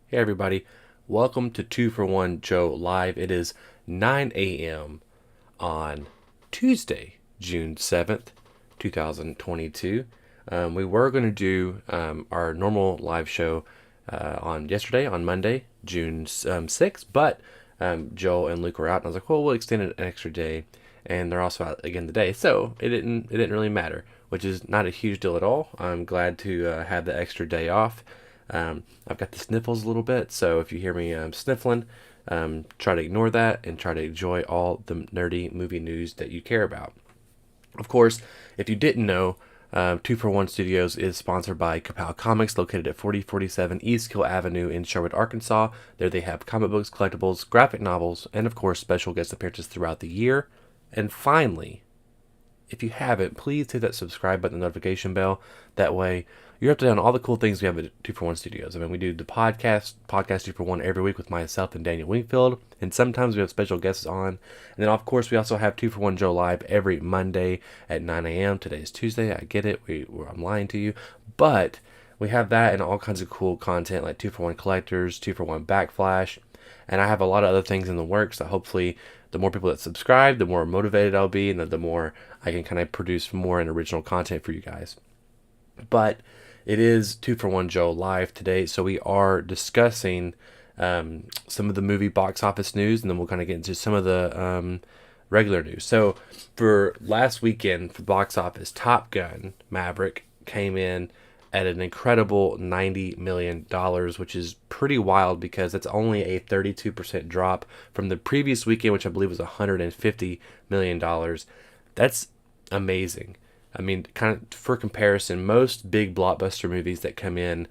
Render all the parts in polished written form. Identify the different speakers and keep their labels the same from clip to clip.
Speaker 1: Hey everybody, welcome to 2 for 1 Joe Live. It is 9 a.m. on Tuesday, June 7th, 2022. We were going to do our normal live show on Monday, June 6th, but Joel and Luke were out, and I was like, well, we'll extend it an extra day, and they're also out again today, so it didn't really matter, which is not a huge deal at all. I'm glad to have the extra day off. I've got the sniffles a little bit, so if you hear me sniffling, try to ignore that and try to enjoy all the nerdy movie news that you care about. Of course, if you didn't know, 2 for 1 Studios is sponsored by Kapow Comics, located at 4047 East Kill Avenue in Sherwood, Arkansas. There they have comic books, collectibles, graphic novels, and of course, special guest appearances throughout the year. And finally, if you haven't, please hit that subscribe button and notification bell. That way, you're up to date on all the cool things we have at 2 for 1 Studios. I mean, we do the podcast 2 for 1 every week with myself and Daniel Wingfield, and sometimes we have special guests on. And then, of course, we also have 2 for 1 Joe Live every Monday at 9 a.m. Today's Tuesday. I get it. I'm lying to you. But we have that and all kinds of cool content like 2 for 1 Collectors, 2 for 1 Backflash, and I have a lot of other things in the works that hopefully the more people that subscribe, the more motivated I'll be, and the more I can kind of produce more and original content for you guys. But it is 2 for 1 Joe Live today, so we are discussing some of the movie box office news, and then we'll kind of get into some of the regular news. So for last weekend, for the box office, Top Gun Maverick came in at an incredible $90 million, which is pretty wild because it's only a 32% drop from the previous weekend, which I believe was $150 million. That's amazing. I mean, kind of for comparison, most big blockbuster movies that come in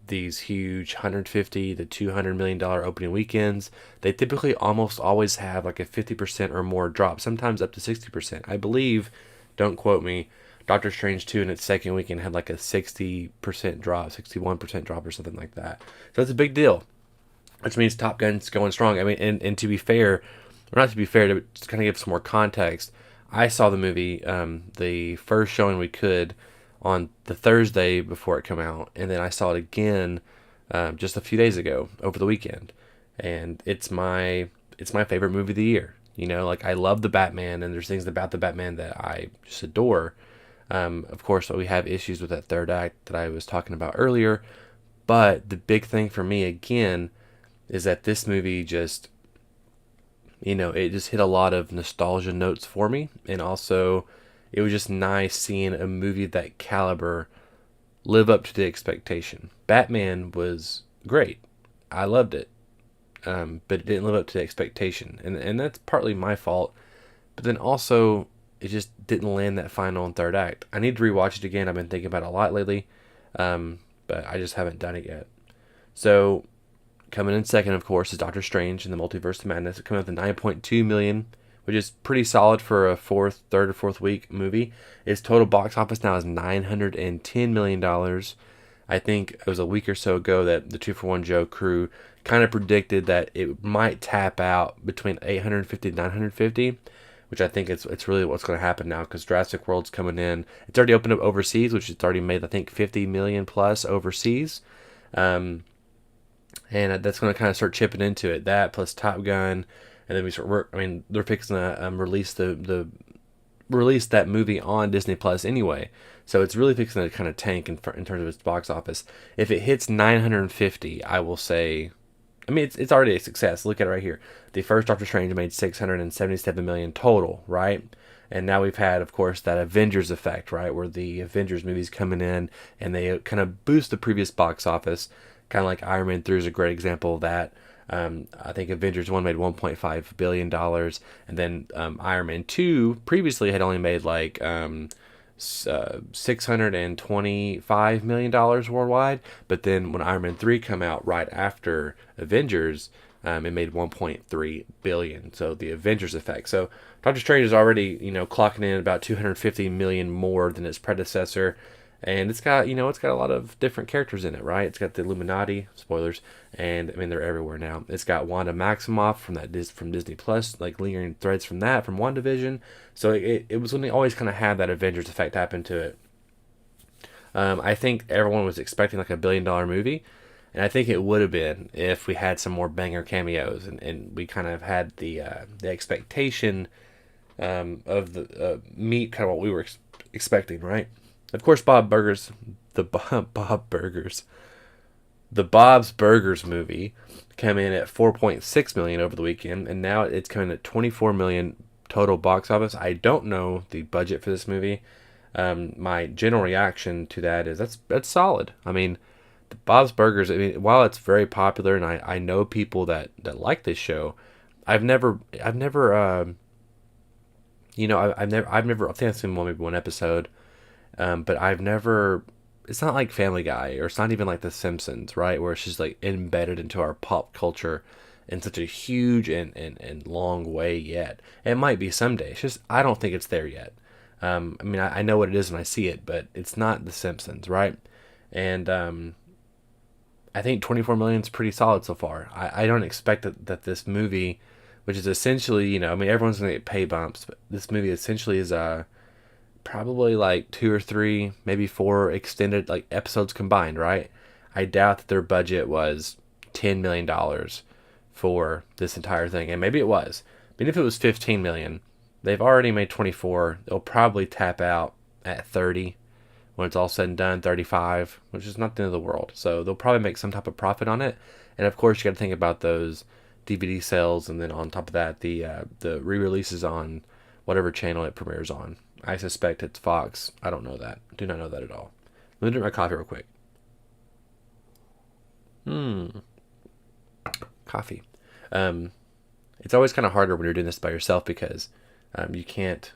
Speaker 1: these huge 150 to $200 million opening weekends, they typically almost always have like a 50% or more drop, sometimes up to 60%. I believe, don't quote me, Doctor Strange 2 in its second weekend had like a 60% drop, 61% drop, or something like that. So that's a big deal, which means Top Gun's going strong. I mean, and to be fair, or not to be fair, to just kind of give some more context, I saw the movie, the first showing we could, on the Thursday before it came out, and then I saw it again just a few days ago over the weekend, and it's my favorite movie of the year. You know, like I love the Batman, and there's things about the Batman that I just adore. Of course, we have issues with that third act that I was talking about earlier, but the big thing for me again is that this movie just, it just hit a lot of nostalgia notes for me, and also it was just nice seeing a movie of that caliber live up to the expectation. Batman was great, I loved it, but it didn't live up to the expectation, and that's partly my fault. But then also, it just didn't land that final and third act. I need to rewatch it again. I've been thinking about it a lot lately, but I just haven't done it yet. So, coming in second, of course, is Doctor Strange in the Multiverse of Madness. It coming up to 9.2 million, which is pretty solid for a third or fourth week movie. Its total box office now is $910 million. I think it was a week or so ago that the 2 for 1 Joe crew kind of predicted that it might tap out between 850 and 950, which I think it's really what's going to happen now because Jurassic World's coming in. It's already opened up overseas, which it's already made, I think, 50 million plus overseas. And that's going to kind of start chipping into it. That plus Top Gun, and then we start work. I mean, they're fixing to release that movie on Disney Plus anyway, so it's really fixing to kind of tank in terms of its box office. If it hits 950, I will say, I mean, it's already a success. Look at it right here. The first Doctor Strange made 677 million total, right? And now we've had, of course, that Avengers effect, right, where the Avengers movies coming in and they kind of boost the previous box office. Kind of like Iron Man 3 is a great example of that. I think Avengers 1 made $1.5 billion, and then Iron Man 2 previously had only made like $625 million worldwide, but then when Iron Man 3 come out right after Avengers, it made 1.3 billion. So the Avengers effect. So Doctor Strange is already, clocking in about 250 million more than its predecessor. And it's got a lot of different characters in it, right? It's got the Illuminati, spoilers, and I mean they're everywhere now. It's got Wanda Maximoff from Disney Plus, like lingering threads from WandaVision. So it was when they always kind of had that Avengers effect happen to it. I think everyone was expecting like $1 billion movie. And I think it would have been if we had some more banger cameos, and we kind of had the expectation of the meet kind of what we were expecting, right? Of course, Bob Burgers, the Bob's Burgers movie came in at 4.6 million over the weekend, and now it's coming at 24 million total box office. I don't know the budget for this movie. My general reaction to that is that's solid. I mean, the Bob's Burgers. I mean, while it's very popular, and I know people that like this show, I've never I've never I think I've seen maybe one episode, but I've never. It's not like Family Guy, or it's not even like The Simpsons, right? Where it's just like embedded into our pop culture in such a huge and long way yet. It might be someday. It's just I don't think it's there yet. I mean, I know what it is when I see it, but it's not The Simpsons, right? And I think 24 million is pretty solid so far. I don't expect that this movie, which is essentially, I mean, everyone's going to get pay bumps, but this movie essentially is probably like 2 or 3, maybe 4 extended like episodes combined, right? I doubt that their budget was $10 million for this entire thing, and maybe it was. But if it was 15 million, they've already made 24. They'll probably tap out at 30 when it's all said and done, 35, which is not the end of the world. So they'll probably make some type of profit on it. And of course, you got to think about those DVD sales, and then on top of that, the re-releases on whatever channel it premieres on. I suspect it's Fox. I don't know that. Do not know that at all. Let me drink my coffee real quick. Coffee. It's always kind of harder when you're doing this by yourself because you can't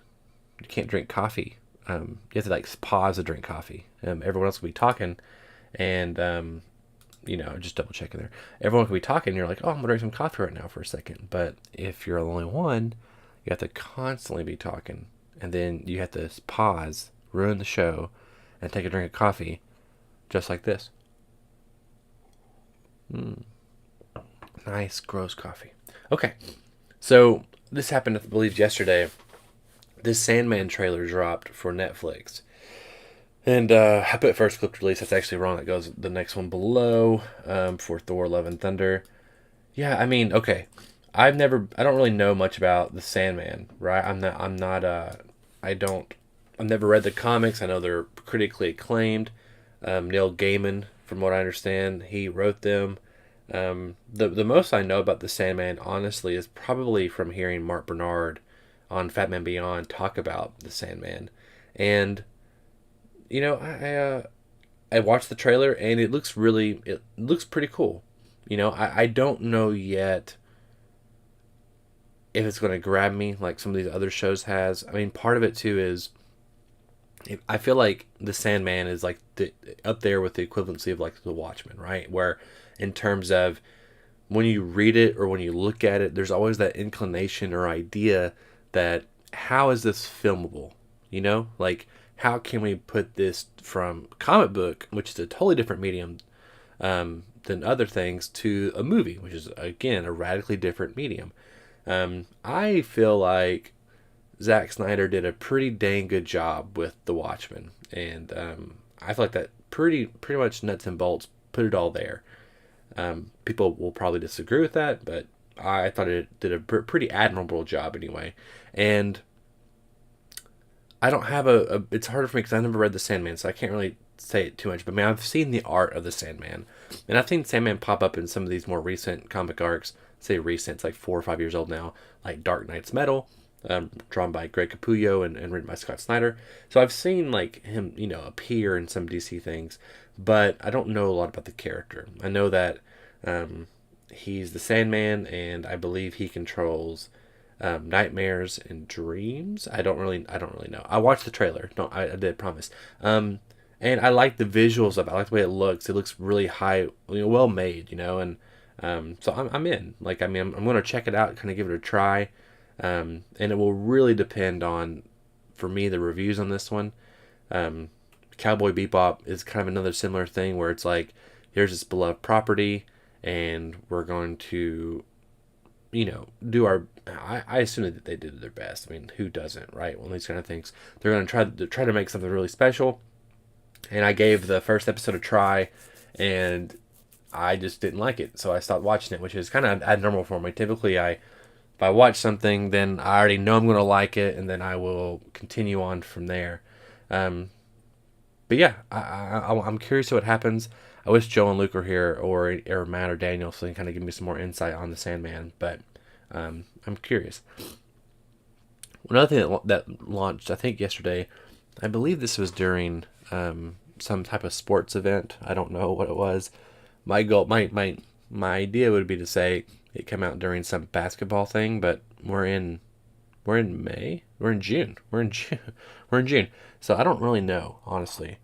Speaker 1: drink coffee. You have to like pause to drink coffee. Everyone else will be talking, and just double checking there. Everyone can be talking. And you're like, oh, I'm gonna drink some coffee right now for a second. But if you're the only one, you have to constantly be talking, and then you have to pause, ruin the show, and take a drink of coffee, just like this. Nice, gross coffee. Okay, so this happened, I believe, yesterday. This Sandman trailer dropped for Netflix. And I put first clip release. That's actually wrong. That goes the next one below for Thor: Love and Thunder. Yeah, I mean, okay. I don't really know much about the Sandman, right? I've never read the comics. I know they're critically acclaimed. Neil Gaiman, from what I understand, he wrote them. The most I know about the Sandman, honestly, is probably from hearing Mark Bernard on Fat Man Beyond talk about the Sandman. And I watched the trailer and it looks pretty cool. I don't know yet if it's going to grab me like some of these other shows has. I mean, part of it too is I feel like the Sandman is like up there with the equivalency of like the Watchmen, right? Where in terms of when you read it or when you look at it, there's always that inclination or idea that how is this filmable? Like how can we put this from comic book, which is a totally different medium than other things, to a movie, which is again a radically different medium. I feel like Zack Snyder did a pretty dang good job with The Watchmen, and I feel like that pretty much nuts and bolts put it all there. People will probably disagree with that, but I thought it did a pretty admirable job anyway. And I don't have it's harder for me because I never read The Sandman, so I can't really say it too much. But I mean, I've seen the art of The Sandman, and I've seen Sandman pop up in some of these more recent comic arcs. Say recent, it's like 4 or 5 years old now, like Dark Knight's Metal, drawn by Greg Capullo and written by Scott Snyder. So I've seen like him, appear in some DC things, but I don't know a lot about the character. I know that he's the Sandman, and I believe he controls nightmares and dreams. I don't really know. I watched the trailer. No, I did promise. And I like the visuals of it. I like the way it looks. It looks really high, well made, and so I'm in. Like, I mean, I'm going to check it out, kind of give it a try. And it will really depend on, for me, the reviews on this one. Cowboy Bebop is kind of another similar thing where it's like, here's this beloved property, and we're going to, do our. I assume that they did their best. I mean, who doesn't, right? One of these kind of things, they're going to try to make something really special. And I gave the first episode a try, and I just didn't like it, so I stopped watching it, which is kind of abnormal for me. Typically, if I watch something, then I already know I'm going to like it, and then I will continue on from there. Um, but yeah, I'm curious what happens. I wish Joe and Luke were here, or Matt or Daniel, so they can kind of give me some more insight on the Sandman. But I'm curious. Another thing that launched, I think yesterday, I believe this was during some type of sports event. I don't know what it was. My goal, my idea would be to say it came out during some basketball thing, but we're in May, we're in June, we're in June, we're in June. So I don't really know, honestly.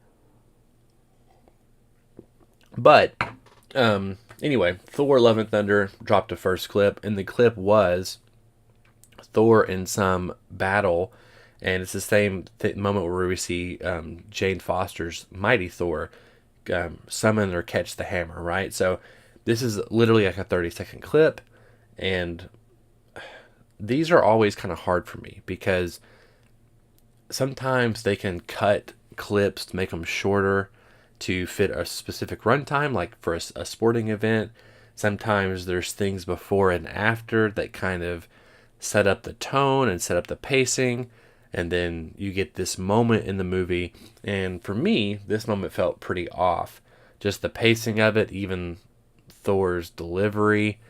Speaker 1: But anyway, Thor: Love and Thunder dropped a first clip, and the clip was Thor in some battle, and it's the same moment where we see Jane Foster's mighty Thor summon or catch the hammer, right? So this is literally like a 30-second clip, and these are always kind of hard for me because sometimes they can cut clips to make them shorter to fit a specific runtime, like for a sporting event. Sometimes there's things before and after that kind of set up the tone and set up the pacing, and then you get this moment in the movie. And for me, this moment felt pretty off. Just the pacing of it, even Thor's delivery,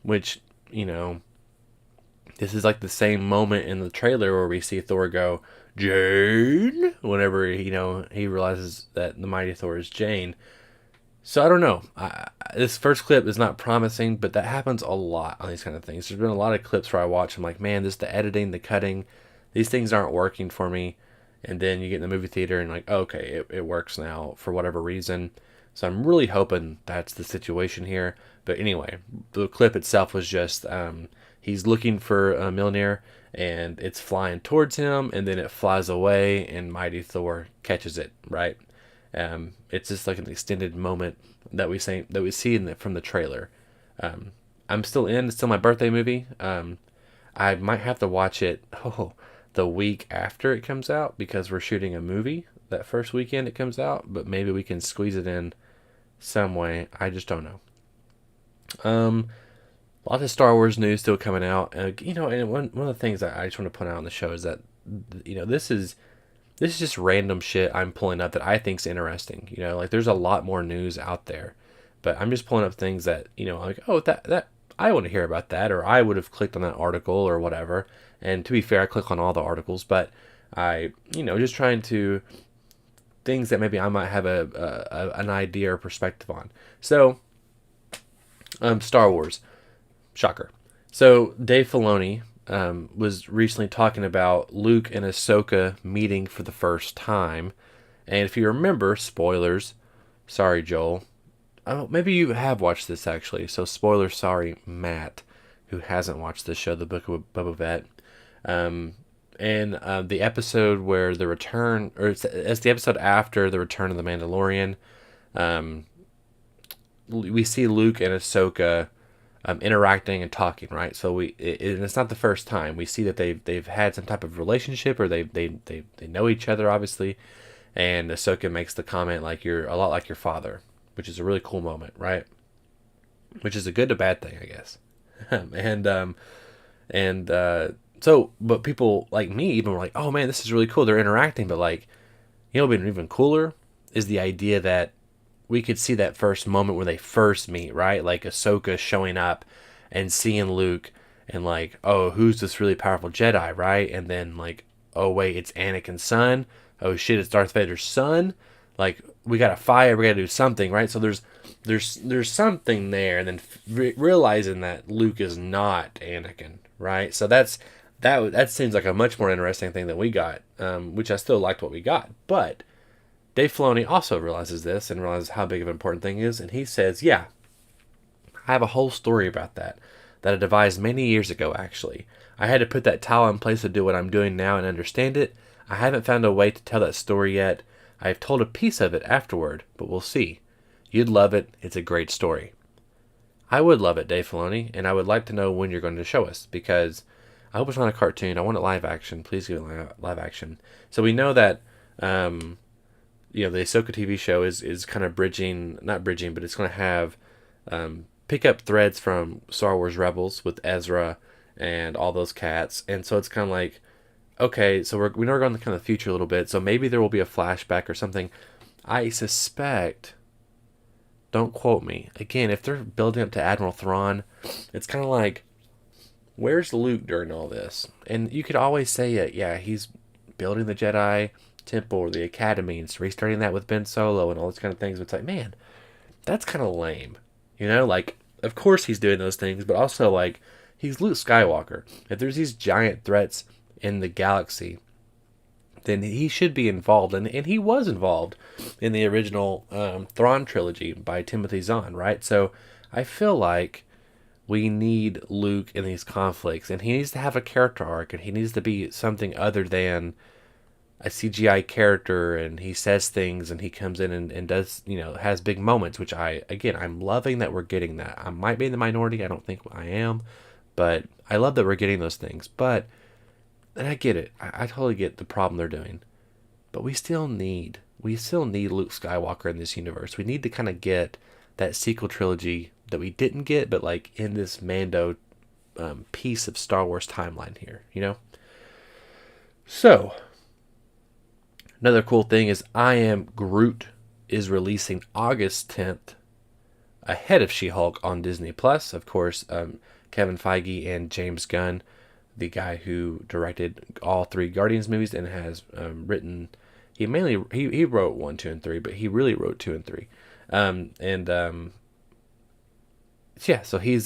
Speaker 1: which, this is like the same moment in the trailer where we see Thor go, Jane, whenever, he realizes that the mighty Thor is Jane. So I don't know. This first clip is not promising, but that happens a lot on these kind of things. There's been a lot of clips where I watch, I'm like, man, the editing, the cutting, these things aren't working for me. And then you get in the movie theater and like, oh, okay, it works now for whatever reason. So I'm really hoping that's the situation here. But anyway, the clip itself was just he's looking for a Mjolnir, and it's flying towards him, and then it flies away, and mighty Thor catches it, right? It's just like an extended moment that we see from the trailer. I'm still in. It's still my birthday movie. I might have to watch it the week after it comes out because we're shooting a movie that first weekend it comes out. But maybe we can squeeze it in some way. I just don't know. Lots of Star Wars news still coming out. And one of the things that I just want to point out on the show is that this is just random shit I'm pulling up that I think's interesting. Like there's a lot more news out there, but I'm just pulling up things that like, oh, that I want to hear about that, or I would have clicked on that article or whatever. And to be fair, I click on all the articles, but I just trying to things that maybe I might have an idea or perspective on. So, Star Wars, shocker. So Dave Filoni was recently talking about Luke and Ahsoka meeting for the first time. And if you remember, spoilers, sorry, Joel. Maybe you have watched this actually. So spoilers, sorry, Matt, who hasn't watched this show, The Book of Boba Fett. And the episode where the return, or it's the episode after the return of the Mandalorian, we see Luke and Ahsoka interacting and talking, right? So and it's not the first time. We see that they've had some type of relationship, or they know each other, obviously. And Ahsoka makes the comment like, you're a lot like your father, which is a really cool moment, right? Which is a good to bad thing, I guess. But people like me even were like, oh man, this is really cool. They're interacting, but like, what'd been even cooler is the idea that we could see that first moment where they first meet, right? Like Ahsoka showing up and seeing Luke and like, oh, who's this really powerful Jedi, right? And then like, oh wait, it's Anakin's son. Oh shit, it's Darth Vader's son. Like, we gotta fight, we gotta do something, right? So there's something there, and then realizing that Luke is not Anakin, right? So that seems like a much more interesting thing than we got, which I still liked what we got. But Dave Filoni also realizes this and realizes how big of an important thing is, and he says, yeah, I have a whole story about that I devised many years ago, actually. I had to put that towel in place to do what I'm doing now and understand it. I haven't found a way to tell that story yet. I have told a piece of it afterward, but we'll see. You'd love it. It's a great story. I would love it, Dave Filoni, and I would like to know when you're going to show us, because I hope it's not a cartoon. I want it live action. Please give it live action. So we know that, the Ahsoka TV show is kind of bridging, not bridging, but it's going to have pick up threads from Star Wars Rebels with Ezra and all those cats, and so it's kind of like, okay, so we know we're going to kind of the future a little bit, so maybe there will be a flashback or something. I suspect. Don't quote me. Again, if they're building up to Admiral Thrawn, it's kind of like, where's Luke during all this? And you could always say it, yeah, he's building the Jedi Temple or the Academy and restarting that with Ben Solo and all those kind of things. But it's like, man, that's kind of lame. Like, of course he's doing those things, but also, like, he's Luke Skywalker. If there's these giant threats in the galaxy, then he should be involved. And he was involved in the original Thrawn trilogy by Timothy Zahn, right? So I feel like we need Luke in these conflicts, and he needs to have a character arc, and he needs to be something other than a CGI character, and he says things, and he comes in and does, has big moments, which I'm loving that we're getting that. I might be in the minority, I don't think I am, but I love that we're getting those things. And I get it. I totally get the problem they're doing. But we still need Luke Skywalker in this universe. We need to kind of get that sequel trilogy that we didn't get, but like in this Mando piece of Star Wars timeline here, So, another cool thing is I Am Groot is releasing August 10th ahead of She-Hulk on Disney+. Of course, Kevin Feige and James Gunn, the guy who directed all 3 Guardians movies and has written... He wrote 1, 2, and 3, but he really wrote 2 and 3. So he's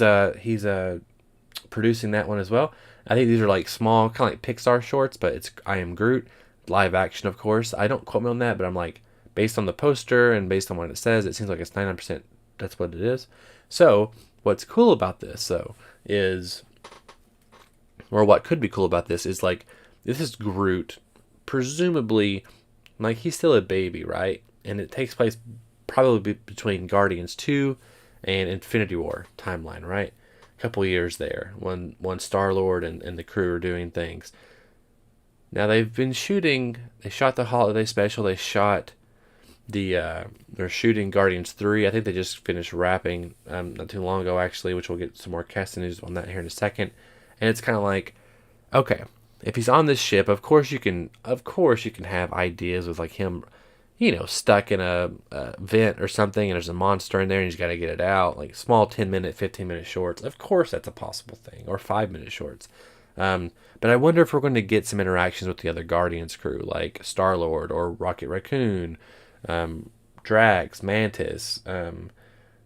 Speaker 1: producing that one as well. I think these are like small, kind of like Pixar shorts, but it's I Am Groot, live action, of course. I don't quote me on that, but I'm like, based on the poster and based on what it says, it seems like it's 99%. That's what it is. So what's cool about this, though, what could be cool about this is like, this is Groot, presumably, like, he's still a baby, right? And it takes place probably between Guardians 2 and Infinity War timeline, right? A couple years there, when Star-Lord and the crew are doing things. Now they've been shooting, they shot the holiday special, they're shooting Guardians 3. I think they just finished wrapping not too long ago, actually, which we'll get some more casting news on that here in a second. And it's kind of like, okay, if he's on this ship, of course you can have ideas with like him, stuck in a vent or something, and there's a monster in there, and he's got to get it out. Like small 10-minute, 15-minute shorts. Of course, that's a possible thing, or 5-minute shorts. But I wonder if we're going to get some interactions with the other Guardians crew, like Star-Lord or Rocket Raccoon, Drax, Mantis,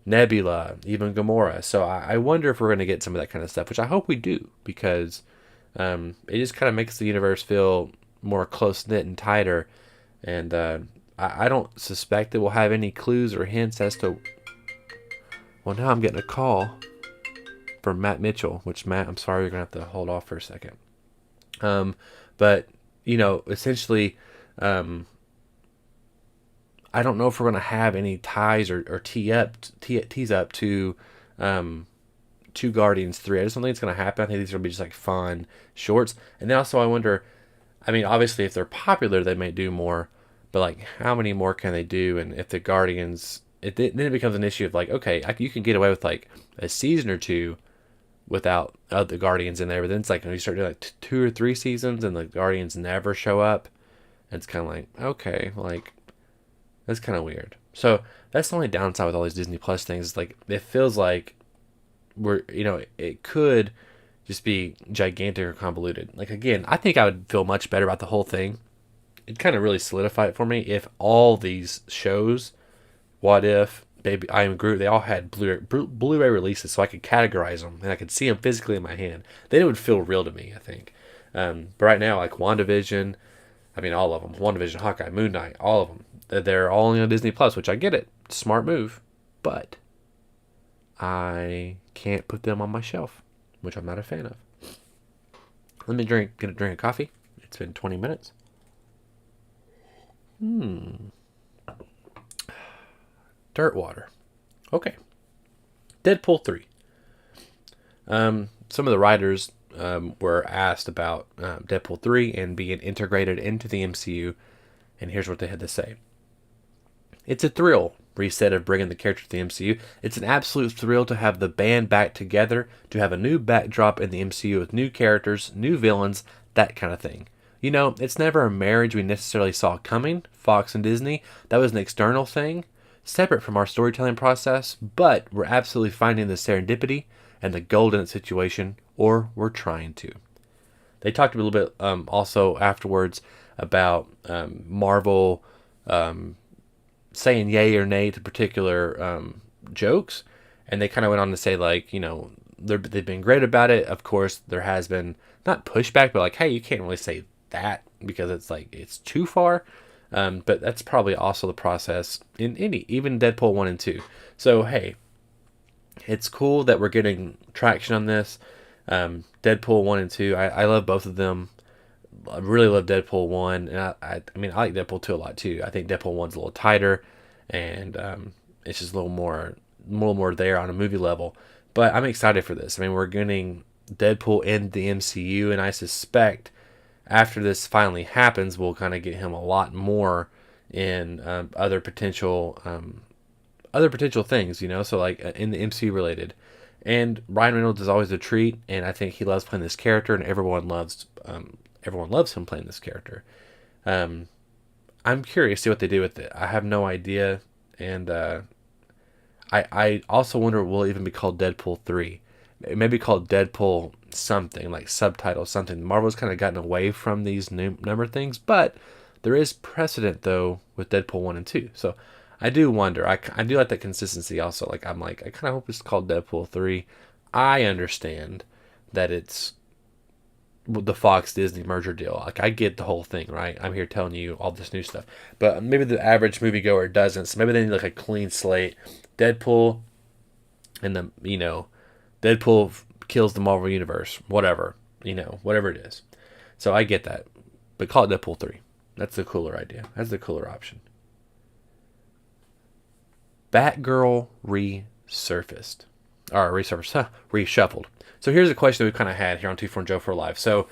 Speaker 1: Nebula, even Gamora. So I wonder if we're going to get some of that kind of stuff, which I hope we do, because it just kind of makes the universe feel more close-knit and tighter. And I don't suspect that we'll have any clues or hints as to... Well, now I'm getting a call from Matt Mitchell, which, Matt, I'm sorry, you're going to have to hold off for a second. But, essentially... I don't know if we're going to have any ties or tease up to Guardians 3. I just don't think it's going to happen. I think these are going to be just like fun shorts. And then also I wonder, I mean, obviously if they're popular, they may do more, but like how many more can they do? And if the Guardians, then it becomes an issue of like, okay, you can get away with like a season or 2 without the Guardians in there. But then it's like when you start doing like 2 or 3 seasons and the Guardians never show up, it's kind of like, okay, like, that's kind of weird. So that's the only downside with all these Disney Plus things. Like, it feels like it could just be gigantic or convoluted. Like, again, I think I would feel much better about the whole thing. It'd kind of really solidify it for me if all these shows, What If, Baby, I Am Groot, they all had Blu-ray releases, so I could categorize them and I could see them physically in my hand. Then it would feel real to me, I think. But right now, like WandaVision, I mean, all of them. WandaVision, Hawkeye, Moon Knight, all of them. They're all only on Disney Plus, which I get it. Smart move. But I can't put them on my shelf, which I'm not a fan of. Let me get a drink of coffee. It's been 20 minutes. Dirt water. Okay. Deadpool 3. Some of the writers were asked about Deadpool 3 and being integrated into the MCU, and here's what they had to say. It's a thrill reset of bringing the character to the MCU. It's an absolute thrill to have the band back together, to have a new backdrop in the MCU with new characters, new villains, that kind of thing. You know, it's never a marriage we necessarily saw coming, Fox and Disney. That was an external thing, separate from our storytelling process, but we're absolutely finding the serendipity and the gold in the situation, or we're trying to. They talked a little bit also afterwards about Marvel saying yay or nay to particular jokes, and they kind of went on to say, like, you know, they've been great about it. Of course, there has been not pushback, but like, hey, you can't really say that because it's like it's too far. But that's probably also the process in even Deadpool 1 and 2. So hey, it's cool that we're getting traction on this. Deadpool 1 and 2, I love both of them. I really love Deadpool 1, and I mean, I like Deadpool 2 a lot too. I think Deadpool 1's a little tighter, and it's just a little more there on a movie level. But I'm excited for this. I mean, we're getting Deadpool in the MCU, and I suspect after this finally happens, we'll kind of get him a lot more in other potential things, you know, so like in the MCU related. And Ryan Reynolds is always a treat, and I think he loves playing this character, and everyone loves him playing this character. I'm curious to see what they do with it. I have no idea, and I also wonder will it even be called Deadpool 3. It may be called Deadpool something, like subtitle something. Marvel's kind of gotten away from these number things, but there is precedent, though, with Deadpool 1 and 2. So I do wonder. I do like that consistency also. Like, I'm like, I kind of hope it's called Deadpool 3. I understand that it's the Fox Disney merger deal. Like, I get the whole thing, right? I'm here telling you all this new stuff. But maybe the average moviegoer doesn't. So maybe they need like a clean slate. Deadpool and Deadpool kills the Marvel Universe. Whatever. Whatever it is. So I get that. But call it Deadpool 3. That's the cooler idea. That's the cooler option. Batgirl reshuffled. So here's a question that we've kind of had here on Two for Joe for Live. So,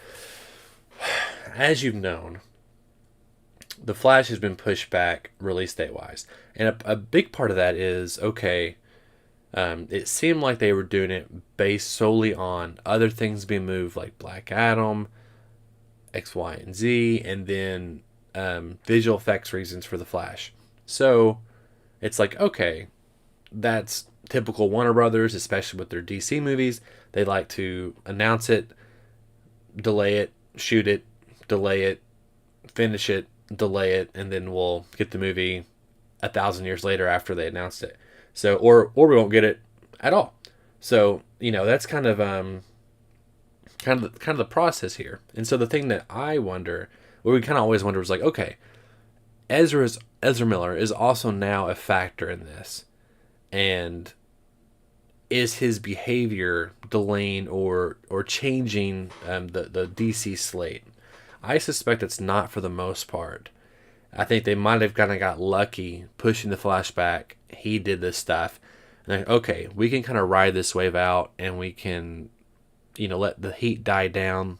Speaker 1: as you've known, The Flash has been pushed back release date wise, and a big part of that is it seemed like they were doing it based solely on other things being moved, like Black Adam, X, Y, and Z, and then visual effects reasons for The Flash. So it's like, okay, that's typical Warner Brothers, especially with their DC movies. They like to announce it, delay it, shoot it, delay it, finish it, delay it, and then we'll get the movie 1,000 years later after they announced it. So, or we won't get it at all. So, that's kind of the process here. And so the thing that I wonder, what we kind of always wonder, was like, okay, Ezra Miller is also now a factor in this, and is his behavior delaying or changing the DC slate? I suspect it's not for the most part. I think they might have kind of got lucky pushing the flashback. He did this stuff. And like, okay, we can kind of ride this wave out, and we can, let the heat die down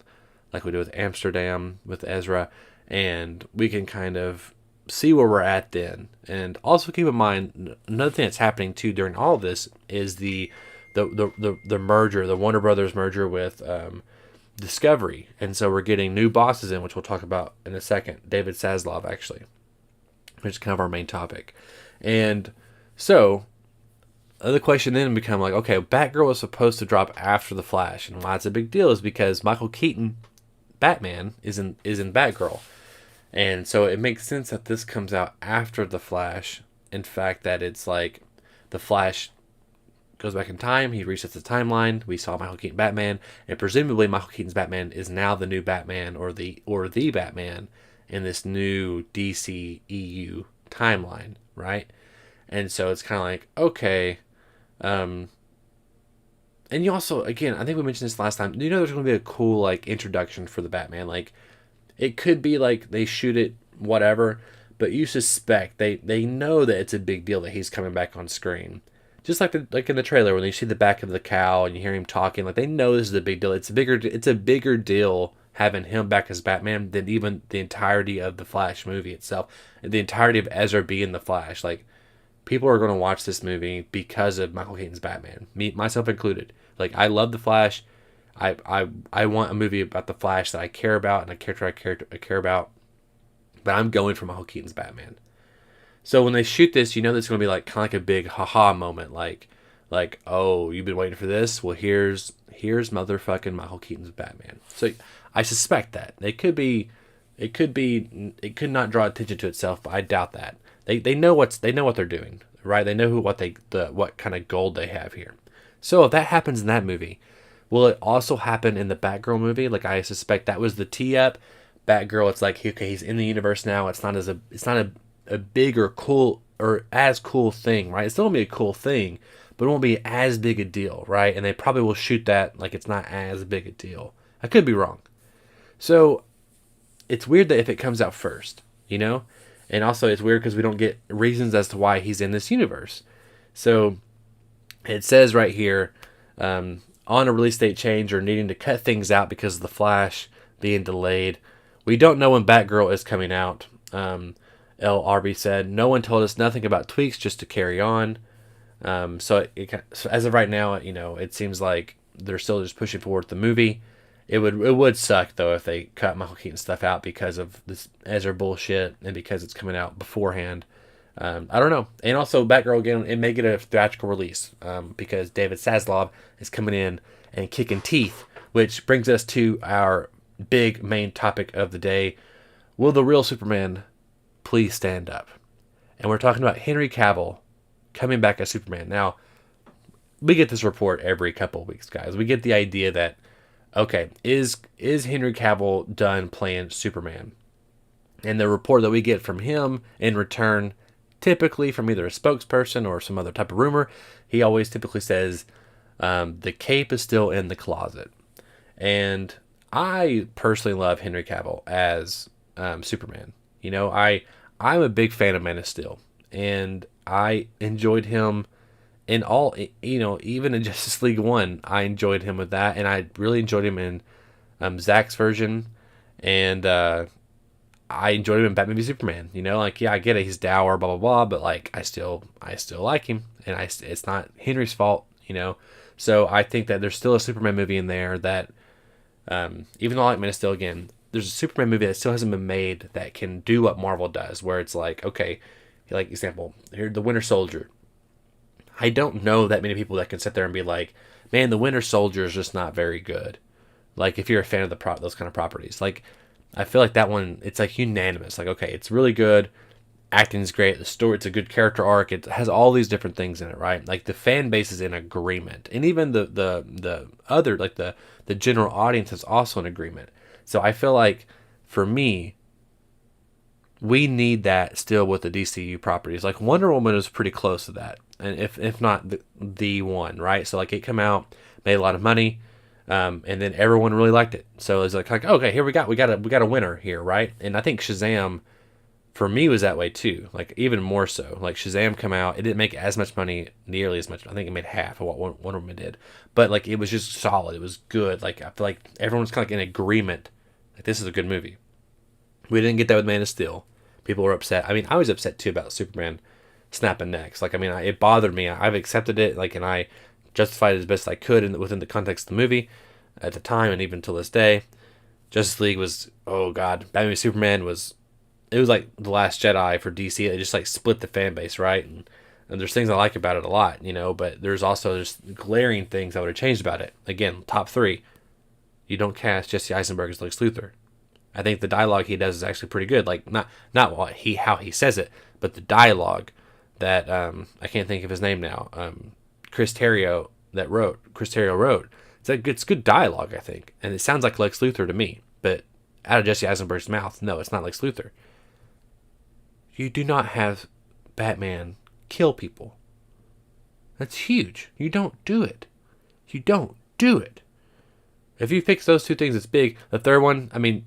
Speaker 1: like we do with Amsterdam, with Ezra, and we can kind of see where we're at then. And also keep in mind, another thing that's happening too during all of this is the merger, the Warner Brothers merger with Discovery. And so we're getting new bosses in, which we'll talk about in a second. David Zaslav, actually, which is kind of our main topic. And so the question then become like, okay, Batgirl was supposed to drop after The Flash, and why it's a big deal is because Michael Keaton, Batman, is in Batgirl. And so it makes sense that this comes out after The Flash. In fact, that it's like The Flash goes back in time, he resets the timeline, we saw Michael Keaton Batman, and presumably Michael Keaton's Batman is now the new Batman, or the Batman in this new DC EU timeline, right? And so it's kind of like, okay, and you also, again, I think we mentioned this last time, there's going to be a cool, like, introduction for the Batman. Like, it could be like they shoot it, whatever, but you suspect they know that it's a big deal that he's coming back on screen. Just like in the trailer when you see the back of the cow and you hear him talking, like, they know this is a big deal. It's a bigger deal having him back as Batman than even the entirety of the Flash movie itself, the entirety of Ezra being the Flash. Like, people are going to watch this movie because of Michael Keaton's Batman, me myself included. Like, I love the Flash. I want a movie about the Flash that I care about and a character I care about, but I'm going for Michael Keaton's Batman. So when they shoot this, you know that's going to be like kind of like a big haha moment, like, oh, you've been waiting for this. Well, here's motherfucking Michael Keaton's Batman. So I suspect that it could not draw attention to itself, but I doubt that. They know what they're doing, right? They know what kind of gold they have here. So if that happens in that movie, will it also happen in the Batgirl movie? Like, I suspect that was the tee up. Batgirl, it's like, okay, he's in the universe now. It's not a big or cool or as cool thing, right? It's still gonna be a cool thing, but it won't be as big a deal, right? And they probably will shoot that like it's not as big a deal. I could be wrong. So it's weird that if it comes out first, you know? And also it's weird because we don't get reasons as to why he's in this universe. So it says right here, on a release date change or needing to cut things out because of the Flash being delayed. We don't know when Batgirl is coming out. LRB said, no one told us nothing about tweaks, just to carry on. So as of right now, you know, it seems like they're still just pushing forward the movie. It would suck though if they cut Michael Keaton stuff out because of this Ezra bullshit and because it's coming out beforehand. I don't know. And also Batgirl, again, it may get a theatrical release because David Zaslav is coming in and kicking teeth, which brings us to our big main topic of the day. Will the real Superman please stand up? And we're talking about Henry Cavill coming back as Superman. Now, we get this report every couple of weeks, guys. We get the idea that, okay, is Henry Cavill done playing Superman? And the report that we get from him in return, typically from either a spokesperson or some other type of rumor, he always typically says, the cape is still in the closet. And I personally love Henry Cavill as Superman. You know, I'm a big fan of Man of Steel, and I enjoyed him in all, you know, even in Justice League 1, I enjoyed him with that, and I really enjoyed him in Zack's version, and I enjoyed him in Batman v Superman. You know, like, yeah, I get it, he's dour, blah blah blah, but like, I still like him, and it's not Henry's fault, you know. So I think that there's still a Superman movie in there that, even though I like Man of Steel, again, there's a Superman movie that still hasn't been made that can do what Marvel does, where it's like, okay, like example, here, the Winter Soldier. I don't know that many people that can sit there and be like, man, the Winter Soldier is just not very good. Like, if you're a fan of those kind of properties, like, I feel like that one, it's like unanimous. Like, okay, it's really good. Acting's great. The story, it's a good character arc. It has all these different things in it, right? Like, the fan base is in agreement, and even the other, like the general audience is also in agreement. So I feel like, for me, we need that still with the DCU properties. Like, Wonder Woman is pretty close to that, and if not the one, right? So like, it came out, made a lot of money, and then everyone really liked it. So it's like okay, here we got a winner here, right? And I think Shazam, for me, was that way too. Like, even more so. Like, Shazam come out, it didn't make as much money, nearly as much. I think it made half of what Wonder Woman did, but like, it was just solid. It was good. Like, I feel like everyone's kind of like in agreement. Like, this is a good movie. We didn't get that with Man of Steel. People were upset. I mean, I was upset too about Superman snapping necks. Like, I mean, it bothered me. I've accepted it, like, and I justified it as best I could within the context of the movie at the time, and even till this day. Justice League was, oh god, Batman v Superman was, it was like The Last Jedi for DC. They just like split the fan base, right? And there's things I like about it a lot, you know, but there's also just glaring things I would have changed about it. Again, top 3. You don't cast Jesse Eisenberg as Lex Luthor. I think the dialogue he does is actually pretty good. Like, not how he says it, but the dialogue that I can't think of his name now. Chris Terrio wrote. It's good dialogue, I think, and it sounds like Lex Luthor to me. But out of Jesse Eisenberg's mouth, no, it's not Lex Luthor. You do not have Batman kill people. That's huge. You don't do it. You don't do it. If you fix those two things, it's big. The third one, I mean,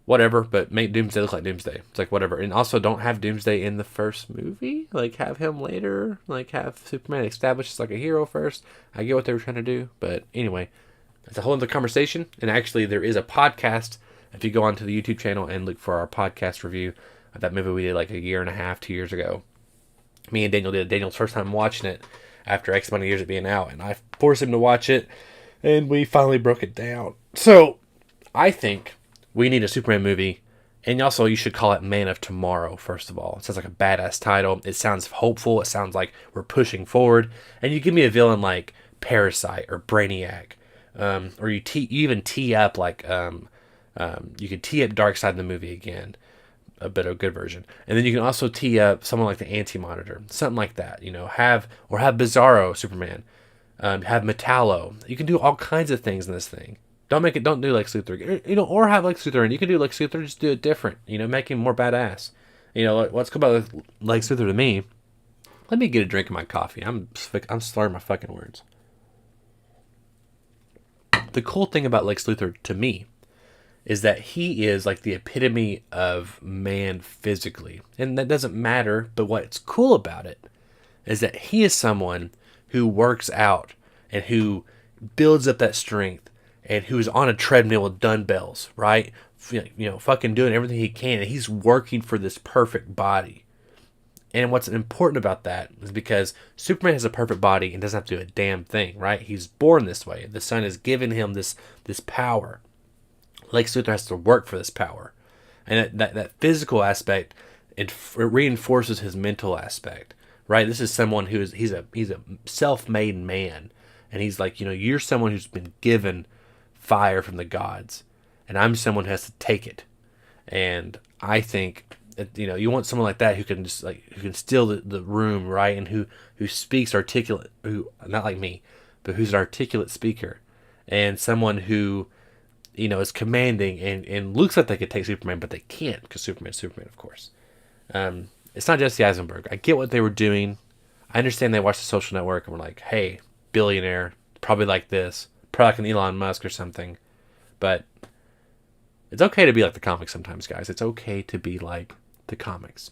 Speaker 1: whatever, but make Doomsday look like Doomsday. It's like, whatever. And also, don't have Doomsday in the first movie. Like, have him later. Like, have Superman established as like a hero first. I get what they were trying to do, but anyway, It's a whole other conversation. And actually, there is a podcast. If you go onto the YouTube channel and look for our podcast review of that movie we did like a year and a half, 2 years ago. Me and Daniel did. Daniel's first time watching it after X amount of years of being out. And I forced him to watch it. And we finally broke it down. So, I think we need a Superman movie. And also, you should call it Man of Tomorrow, first of all. It sounds like a badass title. It sounds hopeful. It sounds like we're pushing forward. And you give me a villain like Parasite or Brainiac. Or you even tee up like... you could tee up Darkseid in the movie again. A bit of a good version. And then you can also tee up someone like the Anti-Monitor. Something like that. Have Bizarro Superman. Have Metallo. You can do all kinds of things in this thing. Don't do Lex Luthor. Or have Lex Luthor, and you can do Lex Luthor, just do it different. Make him more badass. What's cool about Lex Luthor to me? Let me get a drink of my coffee. I'm slurring my fucking words. The cool thing about Lex Luthor to me is that he is like the epitome of man physically. And that doesn't matter, but what's cool about it is that he is someone who works out and who builds up that strength and who's on a treadmill with dumbbells, right? Fucking doing everything he can. And he's working for this perfect body. And what's important about that is because Superman has a perfect body and doesn't have to do a damn thing, right? He's born this way. The sun has given him this power. Lex Luthor has to work for this power. And that physical aspect, it reinforces his mental aspect, right? This is someone he's a self-made man. And he's like, you're someone who's been given fire from the gods, and I'm someone who has to take it. And I think you want someone like that who can just who can steal the room, right? And who speaks articulate, who not like me, but who's an articulate speaker, and someone who is commanding and looks like they could take Superman, but they can't because Superman's Superman, of course. It's not Jesse Eisenberg. I get what they were doing. I understand they watched The Social Network and were like, hey, billionaire, probably like this. Probably like an Elon Musk or something. But it's okay to be like the comics sometimes, guys. It's okay to be like the comics.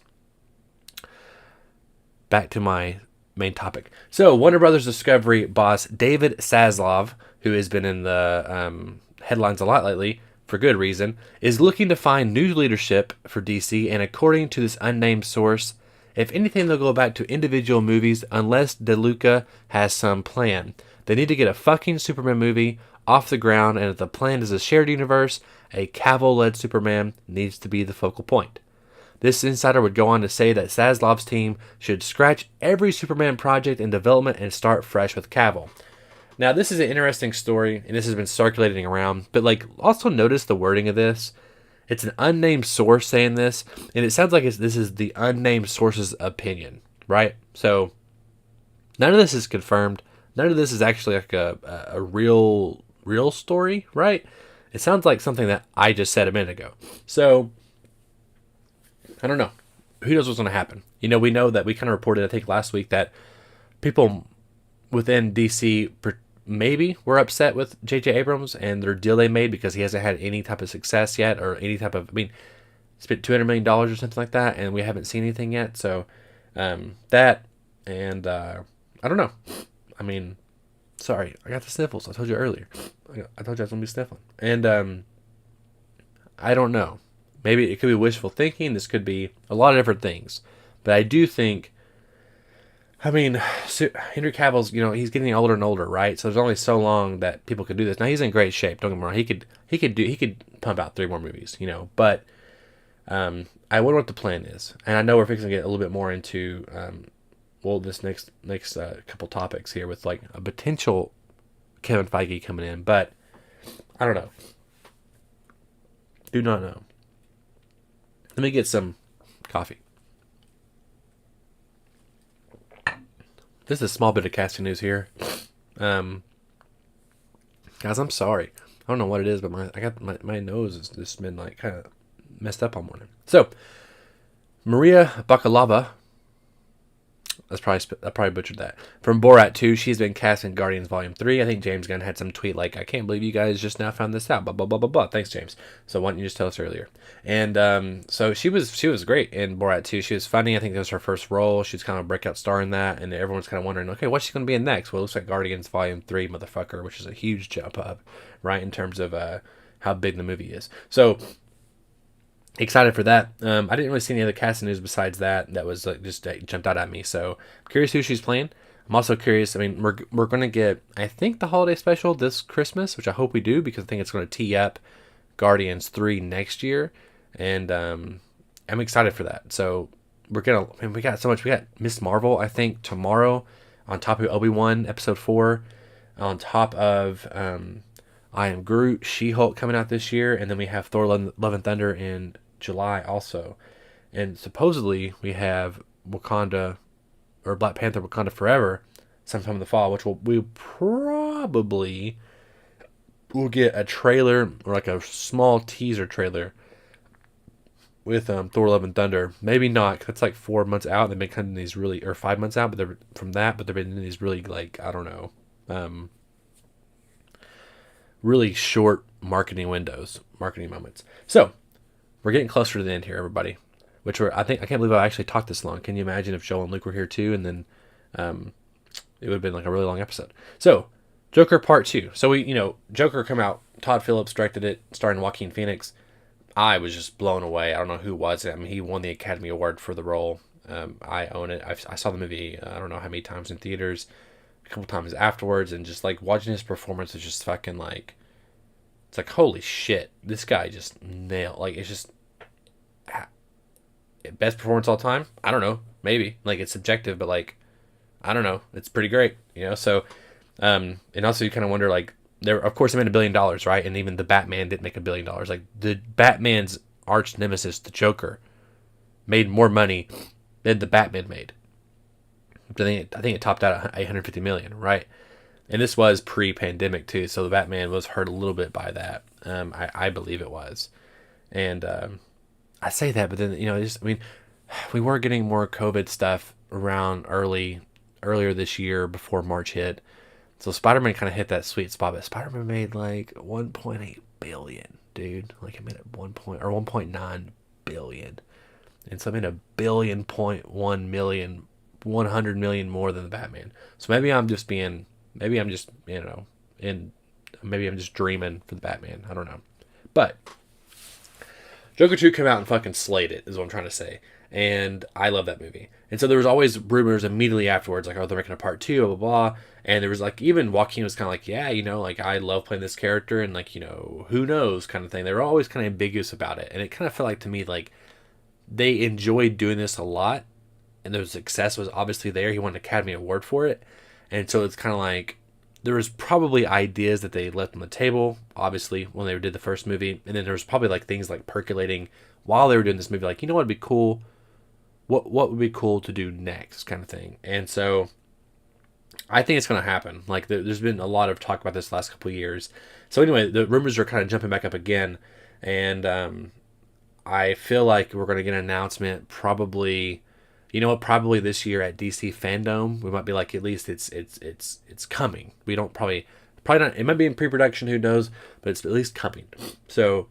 Speaker 1: Back to my main topic. So, Warner Brothers Discovery boss David Zaslav, who has been in the headlines a lot lately, for good reason, is looking to find new leadership for DC, and according to this unnamed source, if anything, they'll go back to individual movies unless DeLuca has some plan. They need to get a fucking Superman movie off the ground, and if the plan is a shared universe, a Cavill-led Superman needs to be the focal point. This insider would go on to say that Zaslav's team should scratch every Superman project in development and start fresh with Cavill. Now, this is an interesting story, and this has been circulating around, but also notice the wording of this. It's an unnamed source saying this, and it sounds like this is the unnamed source's opinion, right? So, none of this is confirmed. None of this is actually like a real story, right? It sounds like something that I just said a minute ago. So, I don't know. Who knows what's going to happen? We know that we kind of reported, I think, last week that people within DC maybe were upset with J.J. Abrams and their deal they made because he hasn't had any type of success yet or any type of, spent $200 million or something like that, and we haven't seen anything yet. So, that, and I don't know. Sorry, I got the sniffles. I told you earlier. I told you I was going to be sniffling. And I don't know. Maybe it could be wishful thinking. This could be a lot of different things. But I do think, Henry Cavill's, he's getting older and older, right? So there's only so long that people could do this. Now, he's in great shape. Don't get me wrong. He could pump out 3 more movies, But I wonder what the plan is. And I know we're fixing to get a little bit more into this next couple topics here with like a potential Kevin Feige coming in, but I don't know. Do not know. Let me get some coffee. This is a small bit of casting news here. Guys, I'm sorry. I don't know what it is, but my nose has just been like kind of messed up all morning. So, Maria Bakalova, I probably butchered that. From Borat 2, she's been cast in Guardians Volume 3. I think James Gunn had some tweet like, I can't believe you guys just now found this out. Blah, blah, blah, blah, blah. Thanks, James. So why don't you just tell us earlier? And so she was great in Borat 2. She was funny. I think that was her first role. She's kind of a breakout star in that. And everyone's kind of wondering, okay, what's she going to be in next? Well, it looks like Guardians Volume 3, motherfucker, which is a huge jump up, right, in terms of how big the movie is. So excited for that. I didn't really see any other casting news besides that. That was like just jumped out at me. So I'm curious who she's playing. I'm also curious. I mean, we're gonna get, I think, the holiday special this Christmas, which I hope we do, because I think it's going to tee up Guardians 3 next year, and I'm excited for that. So we're gonna. I mean, we got so much. We got Miss Marvel, I think, tomorrow, on top of Obi-Wan episode 4, on top of I Am Groot, She-Hulk coming out this year, and then we have Thor: Love and Thunder in July also. And supposedly we have Wakanda, or Black Panther Wakanda Forever, sometime in the fall, which we probably will get a trailer, or like a small teaser trailer with Thor: Love and Thunder. Maybe not, because it's like 4 months out. They've been cutting these really, or 5 months out, but they're from that, but they've been in these really, like, I don't know, really short marketing moments. So we're getting closer to the end here, everybody. I can't believe I actually talked this long. Can you imagine if Joel and Luke were here too, and then it would have been like a really long episode. So Joker Part 2. So Joker come out. Todd Phillips directed it, starring Joaquin Phoenix. I was just blown away. I don't know who was it. I mean, he won the Academy Award for the role. I own it. I saw the movie, I don't know how many times in theaters, a couple times afterwards, and just like watching his performance is just fucking like, it's like, holy shit, this guy just nailed, like, it's just best performance all time. I don't know, maybe, like, it's subjective, but like, I don't know, it's pretty great, so and also you kind of wonder, like, there, of course, it made $1 billion, right? And even the Batman didn't make $1 billion. Like, the Batman's arch nemesis, the Joker, made more money than the Batman made. I think it topped out at $850 million, right? And this was pre-pandemic too, so the Batman was hurt a little bit by that. I believe it was, and I say that, but then we were getting more COVID stuff around earlier this year before March hit. So Spider-Man kind of hit that sweet spot, but Spider-Man made like 1.8 billion, dude. Like, it made it 1.9 billion, and so I made $1.1 billion, 100 million more than the Batman. So maybe I'm just dreaming for the Batman. I don't know, but Joker 2 came out and fucking slayed it, is what I'm trying to say. And I love that movie. And so there was always rumors immediately afterwards, like, oh, they're making a part 2, blah, blah, blah. And there was, like, even Joaquin was kind of like, yeah, like, I love playing this character, and, like, who knows kind of thing. They were always kind of ambiguous about it. And it kind of felt like, to me, like, they enjoyed doing this a lot, and the success was obviously there. He won an Academy Award for it. And so it's kind of like, there was probably ideas that they left on the table, obviously, when they did the first movie. And then there was probably, like, things, like, percolating while they were doing this movie. Like, what would be cool? What would be cool to do next, kind of thing. And so I think it's going to happen. Like, there's been a lot of talk about this the last couple of years. So anyway, the rumors are kind of jumping back up again. And I feel like we're going to get an announcement probably, probably this year at DC Fandom. We might be like, at least it's coming. We don't probably not, it might be in pre-production, who knows, but it's at least coming. So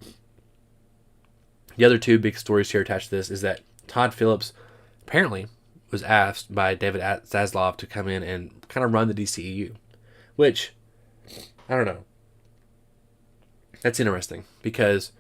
Speaker 1: the other two big stories here attached to this is that Todd Phillips apparently was asked by David Zaslav to come in and kind of run the DCEU, which, I don't know. That's interesting, because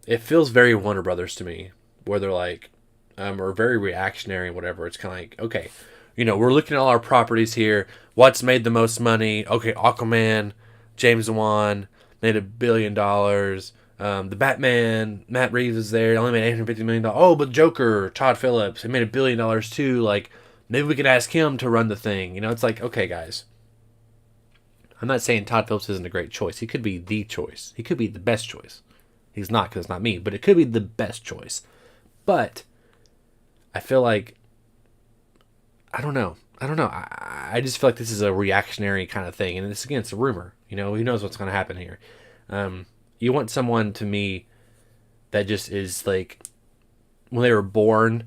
Speaker 1: it feels very Warner Brothers to me, where they're like, or very reactionary and whatever. It's kind of like, okay, we're looking at all our properties here. What's made the most money? Okay, Aquaman, James Wan made $1 billion. The Batman, Matt Reeves is there. It only made $850 million. Oh, but Joker, Todd Phillips, he made $1 billion too. Like, maybe we could ask him to run the thing. It's like, okay, guys. I'm not saying Todd Phillips isn't a great choice. He could be the choice. He could be the best choice. He's not, because it's not me, but it could be the best choice. But I feel like, I don't know. I just feel like this is a reactionary kind of thing. And it's, again, it's a rumor. Who knows what's going to happen here. You want someone, to me, that just is like, when they were born,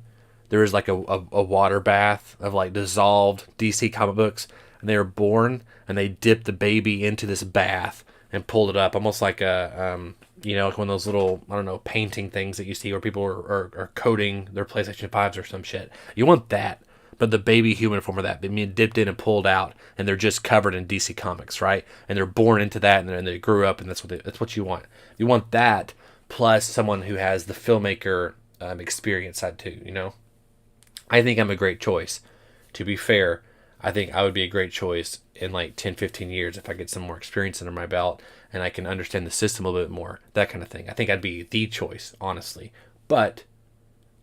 Speaker 1: there was like a water bath of like dissolved DC comic books, and they were born, and they dipped the baby into this bath and pulled it up, almost like a like one of those little, I don't know, painting things that you see where people are coating their PlayStation 5s or some shit. You want that, but the baby human form of that being dipped in and pulled out, and they're just covered in DC Comics, right? And they're born into that, and they grew up, and that's what you want. You want that plus someone who has the filmmaker experience side too. I think I'm a great choice. To be fair, I think I would be a great choice in like 10, 15 years if I get some more experience under my belt and I can understand the system a little bit more, that kind of thing. I think I'd be the choice, honestly. But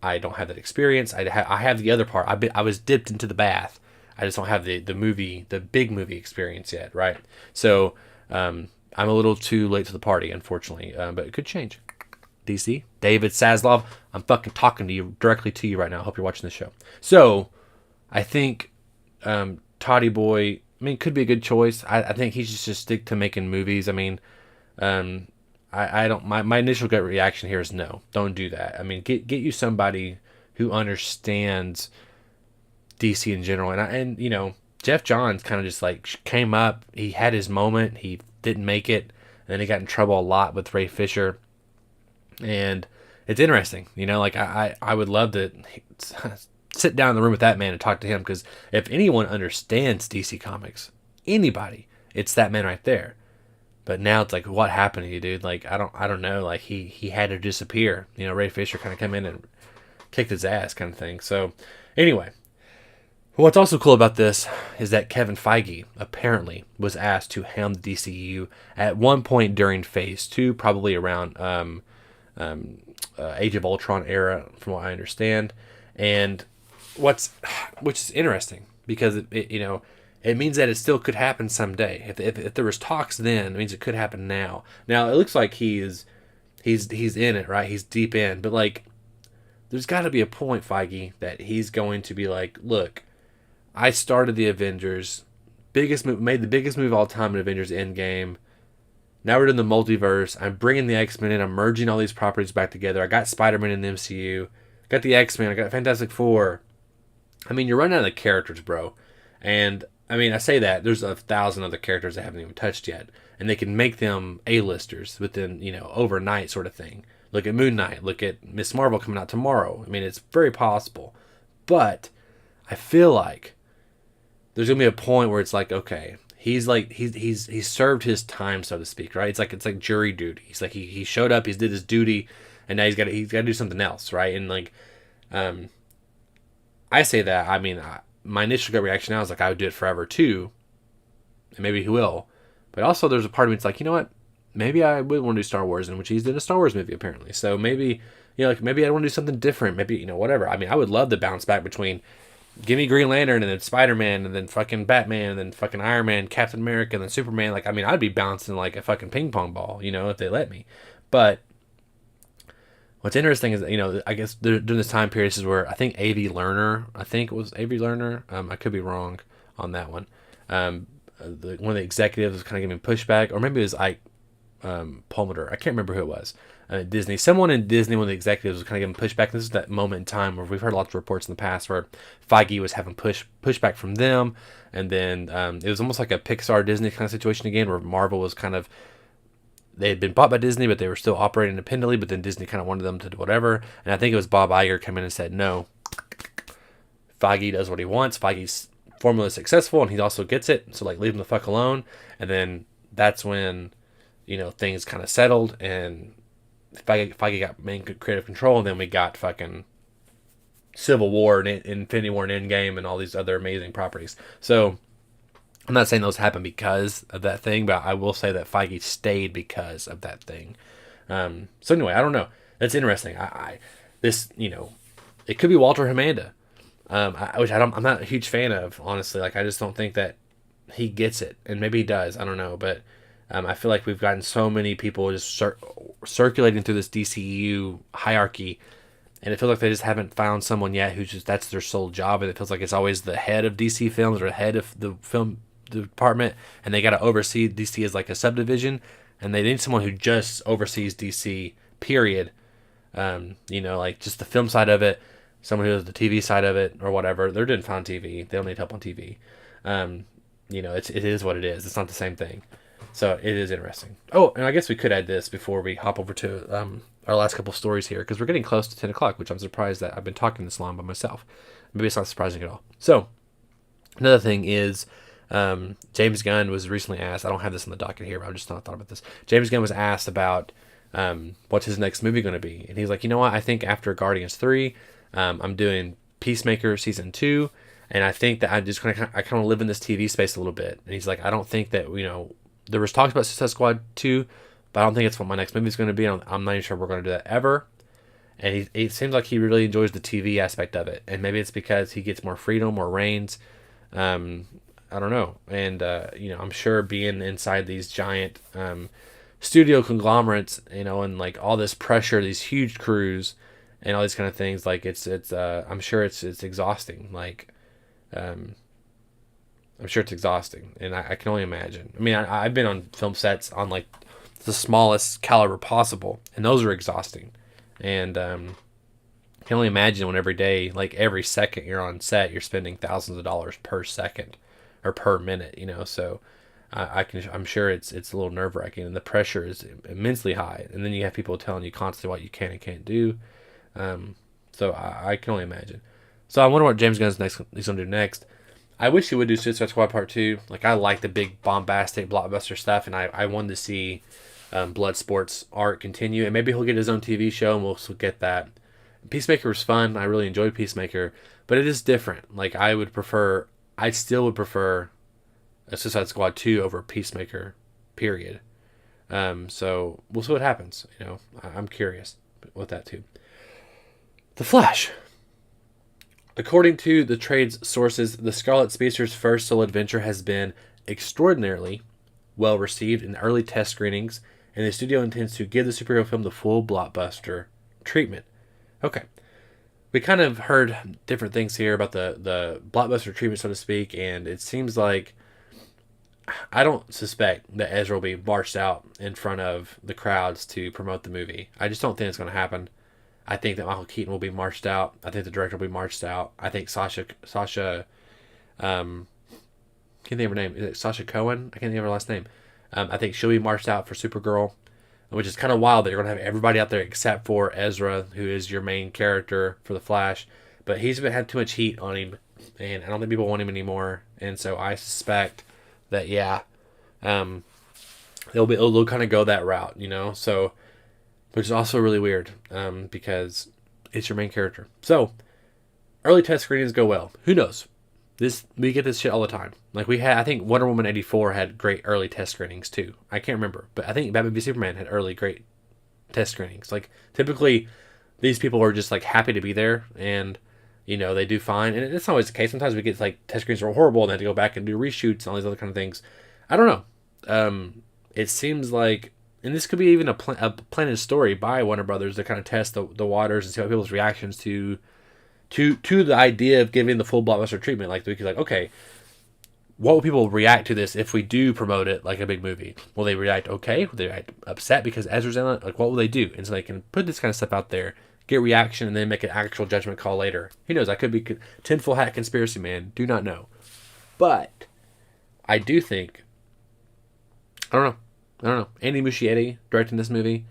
Speaker 1: I don't have that experience. I have the other part. I was dipped into the bath. I just don't have the big movie experience yet, right? So I'm a little too late to the party, unfortunately, but it could change. DC, David Zaslav, I'm fucking talking to you directly to you right now. I hope you're watching the show. So I think Toddy Boy, could be a good choice. I think he should just stick to making movies. I don't. My initial gut reaction here is no. Don't do that. Get you somebody who understands DC in general. And Jeff Johns kind of just like came up. He had his moment. He didn't make it, and then he got in trouble a lot with Ray Fisher. And it's interesting, I would love to sit down in the room with that man and talk to him, because if anyone understands DC Comics, anybody, it's that man right there. But now it's like, what happened to you, dude? Like, I don't know. Like, he had to disappear. Ray Fisher kind of come in and kicked his ass, kind of thing. So, anyway, what's also cool about this is that Kevin Feige apparently was asked to helm the DCU at one point during Phase 2, probably around Age of Ultron era, from what I understand. And which is interesting, because it means that it still could happen someday. If there was talks then, it means it could happen now. Now it looks like he's in it, right? He's deep in, but like, there's got to be a point, Feige, that he's going to be like, look, I started the Avengers, made the biggest move of all time in Avengers Endgame. Now we're in the multiverse. I'm bringing the X-Men in. I'm merging all these properties back together. I got Spider-Man in the MCU. Got the X-Men. I got Fantastic Four. You're running out of characters, bro. And, I say that. There's 1,000 other characters I haven't even touched yet. And they can make them A-listers within, overnight sort of thing. Look at Moon Knight. Look at Miss Marvel coming out tomorrow. It's very possible. But I feel like there's going to be a point where it's like, okay, he's served his time, so to speak, right? It's like jury duty. He's like, he showed up, he did his duty, and now he's got to do something else, right? And like, I say that, my initial gut reaction now is like, I would do it forever too, and maybe he will. But also there's a part of me that's like, you know what? Maybe I would want to do Star Wars, in which he's did a Star Wars movie apparently. So maybe, maybe I want to do something different. Maybe, whatever. I would love to bounce back between, give me Green Lantern, and then Spider-Man, and then fucking Batman, and then fucking Iron Man, Captain America, and then Superman. Like, I'd be bouncing like a fucking ping pong ball, if they let me. But what's interesting is that, I guess during this time period, this is where I think A.V. Lerner, I could be wrong on that one. One of the executives was kind of giving pushback, or maybe it was Ike Palmer. I can't remember who it was. Disney. Someone in Disney, one of the executives, was kind of giving pushback. This is that moment in time where we've heard lots of reports in the past where Feige was having pushback from them, and then it was almost like a Pixar Disney kind of situation again, where Marvel was kind of, they had been bought by Disney, but they were still operating independently, but then Disney kind of wanted them to do whatever. And I think it was Bob Iger come in and said, no, Feige does what he wants. Feige's formula is successful, and he also gets it, so like, leave him the fuck alone. And then that's when, things kind of settled, and Feige got main creative control, and then we got fucking Civil War and Infinity War and Endgame and all these other amazing properties. So I'm not saying those happened because of that thing, but I will say that Feige stayed because of that thing. So anyway, I don't know. That's interesting. It could be Walter Hamada, which I'm not a huge fan of, honestly. Like, I just don't think that he gets it, and maybe he does. I don't know, but I feel like we've gotten so many people just circulating through this DCU hierarchy, and it feels like they just haven't found someone yet who's just, that's their sole job, and it feels like it's always the head of DC Films or the head of the film department, and they got to oversee DC as like a subdivision, and they need someone who just oversees DC, period. Like just the film side of it, someone who does the TV side of it or whatever, they're doing fine TV. They don't need help on TV. Um, it is what it is. It's not the same thing. So it is interesting. Oh, and I guess we could add this before we hop over to our last couple stories here, because we're getting close to 10 o'clock, which I'm surprised that I've been talking this long by myself. Maybe it's not surprising at all. So another thing is, James Gunn was recently asked. I don't have this on the docket here, but I just thought about this. James Gunn was asked about what's his next movie going to be, and he's like, you know what? I think after Guardians 3, I'm doing Peacemaker season 2, and I think that I'm just going to I kind of live in this TV space a little bit. And he's like, I don't think that there was talks about Suicide Squad 2, but I don't think it's what my next movie is going to be. I'm not even sure we're going to do that ever. And it seems like he really enjoys the TV aspect of it, and maybe it's because he gets more freedom, more reigns. I don't know. And, I'm sure being inside these giant studio conglomerates, and like all this pressure, these huge crews and all these kind of things, like I'm sure it's exhausting. Like, I'm sure it's exhausting, and I can only imagine. I mean, I've been on film sets on like the smallest caliber possible, and those are exhausting. And, I can only imagine when every day, like every second you're on set, you're spending thousands of dollars per second or per minute, so I'm sure it's a little nerve wracking, and the pressure is immensely high. And then you have people telling you constantly what you can and can't do. So I can only imagine. So I wonder what James Gunn's he's going to do next. I wish he would do Suicide Squad Part 2. Like, I like the big bombastic blockbuster stuff, and I wanted to see Bloodsport's art continue, and maybe he'll get his own TV show, and we'll get that. Peacemaker was fun. I really enjoyed Peacemaker, but it is different. Like, I still would prefer a Suicide Squad 2 over Peacemaker, period. So we'll see what happens. I'm curious with that too. The Flash. According to the trade's sources, the Scarlet Speedster's first solo adventure has been extraordinarily well received in early test screenings, and the studio intends to give the superhero film the full blockbuster treatment. Okay. We kind of heard different things here about the blockbuster treatment, so to speak, and it seems like I don't suspect that Ezra will be marched out in front of the crowds to promote the movie. I just don't think it's going to happen. I think that Michael Keaton will be marched out. I think the director will be marched out. I think Sasha, can't think of her name. Is it Sasha Cohen? I can't think of her last name. I think she'll be marched out for Supergirl, which is kind of wild that you're going to have everybody out there except for Ezra, who is your main character for The Flash. But he's had too much heat on him, and I don't think people want him anymore. And so I suspect that, they'll kind of go that route, So, which is also really weird, because it's your main character. So, early test screenings go well. Who knows? We get this shit all the time. Like, I think Wonder Woman 84 had great early test screenings too. I can't remember, but I think Batman v Superman had early great test screenings. Like, typically these people are just like happy to be there, and they do fine. And it's not always the case. Sometimes we get like test screenings are horrible and they have to go back and do reshoots and all these other kind of things. I don't know. It seems like, and this could be even a planned story by Warner Brothers to kind of test the waters and see what people's reactions to the idea of giving the full blockbuster treatment. Like, we could okay, what will people react to this if we do promote it like a big movie? Will they react okay? Will they react upset because Ezra's in it? Like, what will they do? And so they can put this kind of stuff out there, get reaction, and then make an actual judgment call later. Who knows? I could be tinfoil hat conspiracy man. Do not know. But I do think, I don't know. Andy Muschietti directing this movie.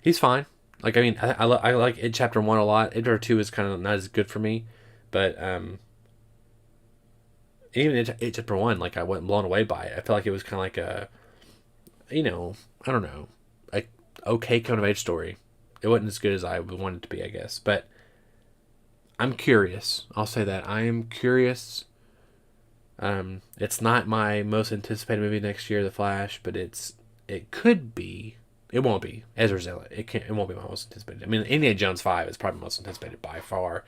Speaker 1: He's fine. Like, I mean, I like It Chapter 1 a lot. It Chapter 2 is kind of not as good for me. But even It Chapter 1, like, I wasn't blown away by it. I felt like it was kind of like a, I don't know, a okay coming-of-age story. It wasn't as good as I would want it to be, I guess. But I'm curious. I'll say that. I am curious. It's not my most anticipated movie next year, The Flash, but it could be. It won't be. Ezra's in it. It won't be my most anticipated. I mean, Indiana Jones 5 is probably my most anticipated by far.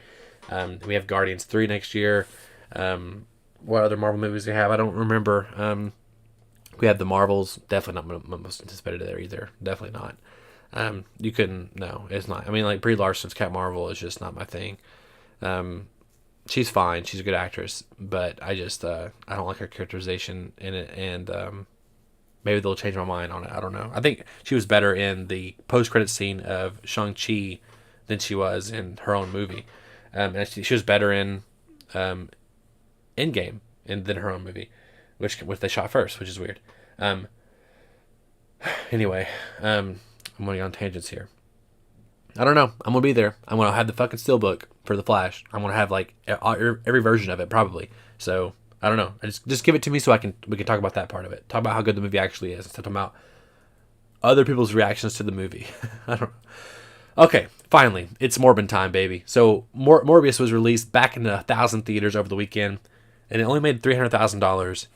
Speaker 1: We have Guardians 3 next year. What other Marvel movies we have? I don't remember. We have the Marvels. Definitely not my most anticipated there either. Definitely not. You couldn't. No, it's not. I mean, like, Brie Larson's Cat Marvel is just not my thing. She's fine. She's a good actress, but I just I don't like her characterization in it, and maybe they'll change my mind on it. I don't know. I think she was better in the post-credit scene of Shang-Chi than she was in her own movie. And she was better in Endgame than her own movie, which they shot first, which is weird. Anyway, I'm going on tangents here. I don't know. I'm going to be there. I'm going to have the fucking steelbook for The Flash. I'm going to have like every version of it probably. So I don't know. I just give it to me so we can talk about that part of it. Talk about how good the movie actually is instead of talking about other people's reactions to the movie. I don't know. Okay, finally, it's Morbin time, baby. So Morbius was released back into 1,000 theaters over the weekend, and it only made $300,000.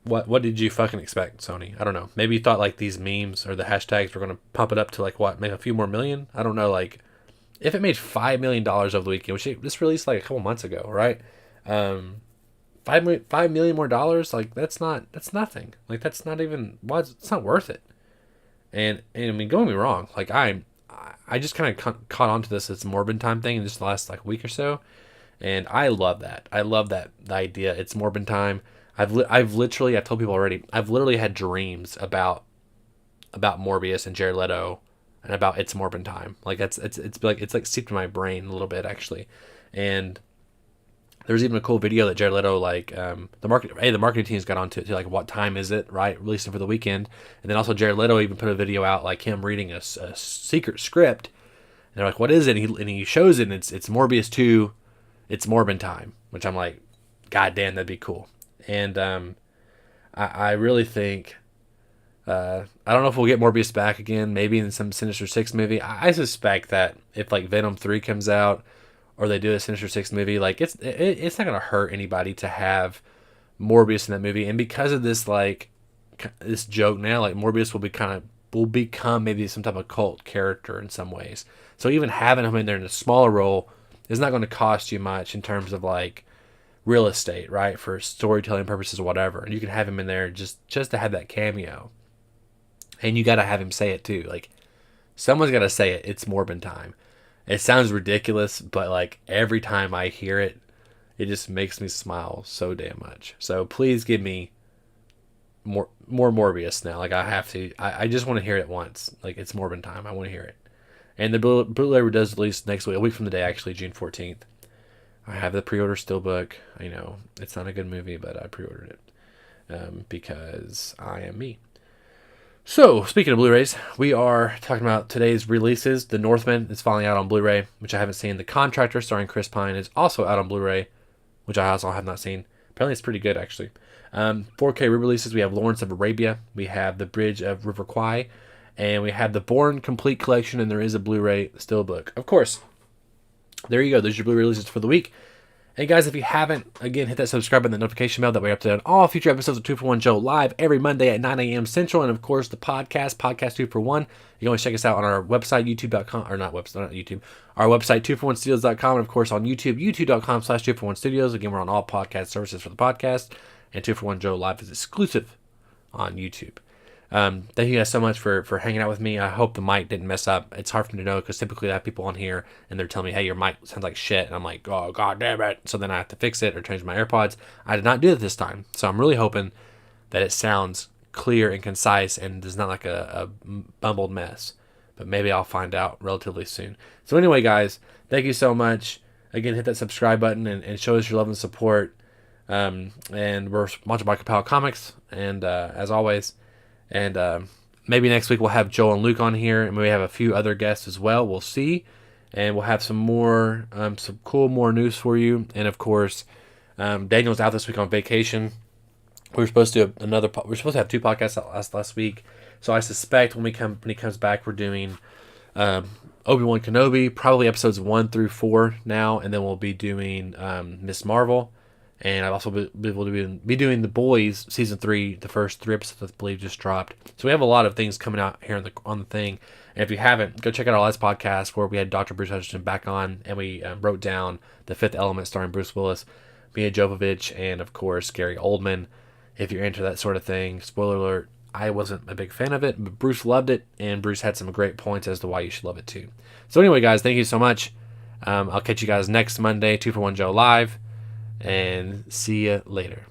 Speaker 1: What did you fucking expect, Sony? I don't know. Maybe you thought like these memes or the hashtags were going to pump it up to like what, maybe a few more million? I don't know. Like if it made $5 million over the weekend, which this released like a couple months ago, right? $5 million more dollars, like that's nothing. Like that's not even, it's not worth it. And I mean, don't get me wrong. Like I just kind of caught on to this Morbin time thing in just the last like week or so, and I love that. I love that the idea. It's Morbin time. I've literally, I told people already, I've literally had dreams about Morbius and Jared Leto and about It's Morbin time. Like it's like seeped in my brain a little bit actually. And there's even a cool video that Jared Leto, like the marketing team's got onto it to like, what time is it, right? Releasing for the weekend. And then also Jared Leto even put a video out like him reading a secret script. And they're like, what is it? And he shows it, and it's Morbius 2, It's Morbin time, which I'm like, God damn, that'd be cool. And I really think, I don't know if we'll get Morbius back again, maybe in some Sinister Six movie. I suspect that if like Venom 3 comes out, or they do a Sinister Six movie, like it's not gonna hurt anybody to have Morbius in that movie. And because of this like this joke now, like Morbius will become maybe some type of cult character in some ways. So even having him in there in a smaller role is not going to cost you much in terms of like real estate, right? For storytelling purposes or whatever. And you can have him in there just to have that cameo. And you got to have him say it too. Like someone's got to say it. It's Morbin time. It sounds ridiculous, but like every time I hear it, it just makes me smile so damn much. So please give me more Morbius now. Like I have to. I just want to hear it once. Like it's Morbin time. I want to hear it. And the Blu-ray does release next week, a week from today, actually, June 14th. I have the pre-order steelbook. I know it's not a good movie, but I pre-ordered it because I am me. So, speaking of Blu-rays, we are talking about today's releases. The Northman is finally out on Blu-ray, which I haven't seen. The Contractor, starring Chris Pine, is also out on Blu-ray, which I also have not seen. Apparently, it's pretty good, actually. 4K re-releases, we have Lawrence of Arabia. We have The Bridge of River Kwai. And we have the Bourne Complete Collection, and there is a Blu-ray steelbook. Of course, there you go. There's your Blu-ray releases for the week. And guys, if you haven't, again, hit that subscribe button, the notification bell. That way, up to date on all future episodes of 2 for 1 Joe live every Monday at 9 a.m. Central. And of course, the podcast 2 for 1. You can always check us out on our website, youtube.com, or not YouTube, our website, 2for1studios.com. And of course, on YouTube, youtube.com/2for1studios. Again, we're on all podcast services for the podcast. And 2 for 1 Joe live is exclusive on YouTube. Thank you guys so much for hanging out with me. I hope the mic didn't mess up. It's hard for me to know because typically I have people on here and they're telling me, hey, your mic sounds like shit. And I'm like, oh, God damn it. So then I have to fix it or change my AirPods. I did not do it this time. So I'm really hoping that it sounds clear and concise and is not like a bumbled mess. But maybe I'll find out relatively soon. So anyway, guys, thank you so much. Again, hit that subscribe button and show us your love and support. And we're sponsored by Capel Comics. And as always... And maybe next week we'll have Joel and Luke on here, and maybe have a few other guests as well. We'll see, and we'll have some more, some cool more news for you. And of course, Daniel's out this week on vacation. We were supposed to have we're supposed to have 2 podcasts last week. So I suspect when he comes back, we're doing Obi-Wan Kenobi, probably episodes 1 through 4 now, and then we'll be doing Miss Marvel. And I've also be doing The Boys season 3. The first 3 episodes I believe just dropped. So we have a lot of things coming out here on the thing. And if you haven't, go check out our last podcast where we had Dr. Bruce Hutchinson back on, and we wrote down The Fifth Element starring Bruce Willis, Mia Jovovich, and of course Gary Oldman. If you're into that sort of thing, spoiler alert, I wasn't a big fan of it, but Bruce loved it, and Bruce had some great points as to why you should love it too. So anyway, guys, thank you so much. I'll catch you guys next Monday, 2 for 1 Joe live. And see you later.